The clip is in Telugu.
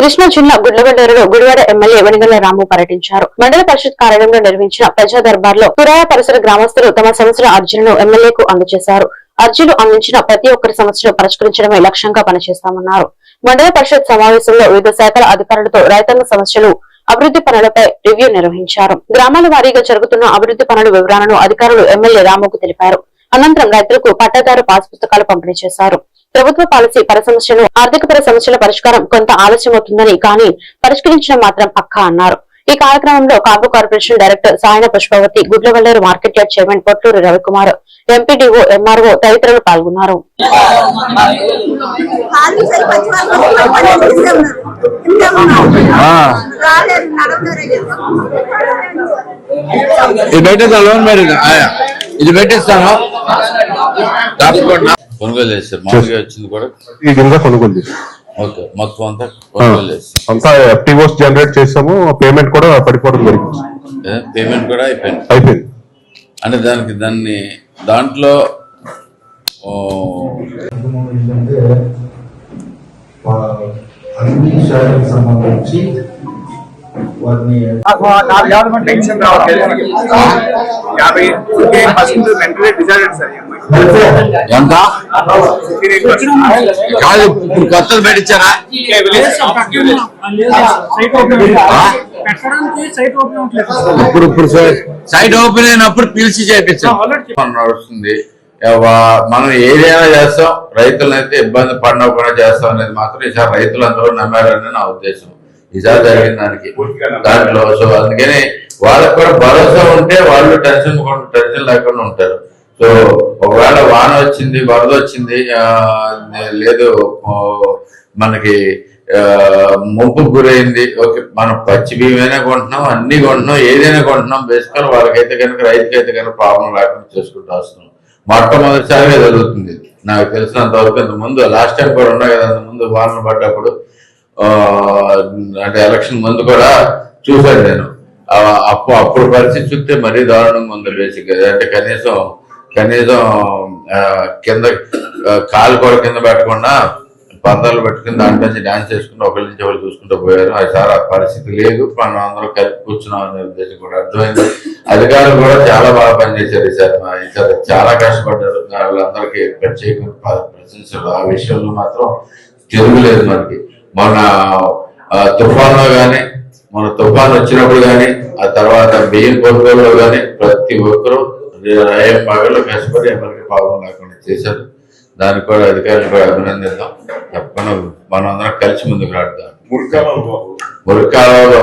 కృష్ణా జిల్లా గుడ్లగడ్డలో గుడివాడ ఎమ్మెల్యే వెనిగళ్ల రాము పర్యటించారు. మండల పరిషత్ కార్యాలయంలో నిర్వహించిన ప్రజా దర్బార్లో పురాయ పరిసర గ్రామస్తులు తమ సమస్యల అర్జీలను ఎమ్మెల్యేకు అందజేశారు. అర్జీలు అందించిన ప్రతి ఒక్కరి సమస్యలు పరిష్కరించడమే లక్ష్యంగా పనిచేస్తామన్నారు. మండల పరిషత్ సమావేశంలో వివిధ శాఖల అధికారులతో రైతాంగ సమస్యలు, అభివృద్ధి పనులపై రివ్యూ నిర్వహించారు. గ్రామాల వారీగా జరుగుతున్న అభివృద్ధి పనుల వివరాలను అధికారులు ఎమ్మెల్యే రాముకు తెలిపారు. అనంతరం రైతులకు పట్టాదారు పాస్ పుస్తకాలు పంపిణీ చేశారు. ప్రభుత్వ పాలసీ పర సమస్యలు, ఆర్థిక పర సమస్యల పరిష్కారం కొంత ఆలస్యమవుతుందని, కానీ పరిష్కరించడం మాత్రం పక్కా అన్నారు. ఈ కార్యక్రమంలో Kapu corporation director Sayana Pushpavathi, Gudlavalleru market yard chairman Potluru Ravikumar, MPDO, MRO తదితరులు పాల్గొన్నారు. ఇది పెట్టేస్తాను కొనుగోలు చేస్తారు. మామూలుగా వచ్చింది కూడా ఈ కింద కొనుగోలు చేస్తాం. ఓకే, మొత్తం అంతా కొనుగోలు చేస్తాం. అంతా ఎఫ్టీఓస్ జనరేట్ చేస్తాము. పేమెంట్ కూడా పడిపోవడం జరిగింది. పేమెంట్ కూడా అయిపోయింది అంటే దాంట్లో అన్ని శాఖలకు సంబంధించి వారిని ఎంత కాదు కొత్తది పెట్టించారా? ఇప్పుడు సైట్ ఓపెన్ అయినప్పుడు పిలిచి చేయించాం. నడుస్తుంది. మనం ఏదైనా చేస్తాం, రైతులనైతే ఇబ్బంది పడకుండా చేస్తాం అనేది మాత్రం ఈసారి రైతులందరూ నమ్మారని నా ఉద్దేశం. ఈసారి జరిగిన దాంట్లో సో అందుకని వాళ్ళకు కూడా భరోసా ఉంటే వాళ్ళు టెన్షన్ లేకుండా ఉంటారు. సో ఒకవేళ వాన వచ్చింది, వరద వచ్చింది, లేదు మనకి ముంపుకు గురైంది, ఓకే మనం పచ్చి బియ్యమైనా కొంటున్నాం, అన్ని కొంటున్నాం, ఏదైనా కొంటున్నాం. బేసికల్ వాళ్ళకైతే కనుక, రైతుకైతే కనుక ప్రాబ్లం లేకుండా చేసుకుంటూ వస్తున్నాం. మొట్టమొదటిసారిగా జరుగుతుంది నాకు తెలిసినంత వరకు. ఇంత ముందు లాస్ట్ టైం కూడా ఉన్నాయి కదా, ముందు వానలు పడ్డప్పుడు, అంటే ఎలక్షన్ ముందు కూడా చూశాను నేను. అప్పుడు పరిస్థితి చూస్తే మరీ దారుణంగా ఉంది. బేసిక్ అంటే కనీసం కింద కాలు కూడా కింద పెట్టకుండా పందాలు పెట్టుకుని దాంట్లో నుంచి డాన్స్ చేసుకుంటూ ఒకరి నుంచి ఒకరు చూసుకుంటూ పోయారు. అది సార్ ఆ పరిస్థితి లేదు, మనం అందరూ కలిపి కూర్చున్నాం అనే ఉద్దేశం కూడా అర్థమైంది. అధికారులు కూడా చాలా బాగా పనిచేశారు ఈసారి చాలా కష్టపడ్డారు. వాళ్ళందరికీ ప్రత్యేకంగా ప్రశంసలు. ఆ విషయంలో మాత్రం తిరుగులేదు మనకి. మన తుఫాన్లో కానీ, మన తుఫాన్ వచ్చినప్పుడు కానీ, ఆ తర్వాత బియ్యం కొనుగోలులో కానీ ప్రతి ఒక్కరూ పగలు కష్టపడి ఎవరికి పాపం లేకుండా చేశారు. దానికి కూడా అధికారులు కూడా అభినందిద్దాం. తప్పకుండా మనం అందరం కలిసి ముందుకు రాడుతాం. మురికాలలో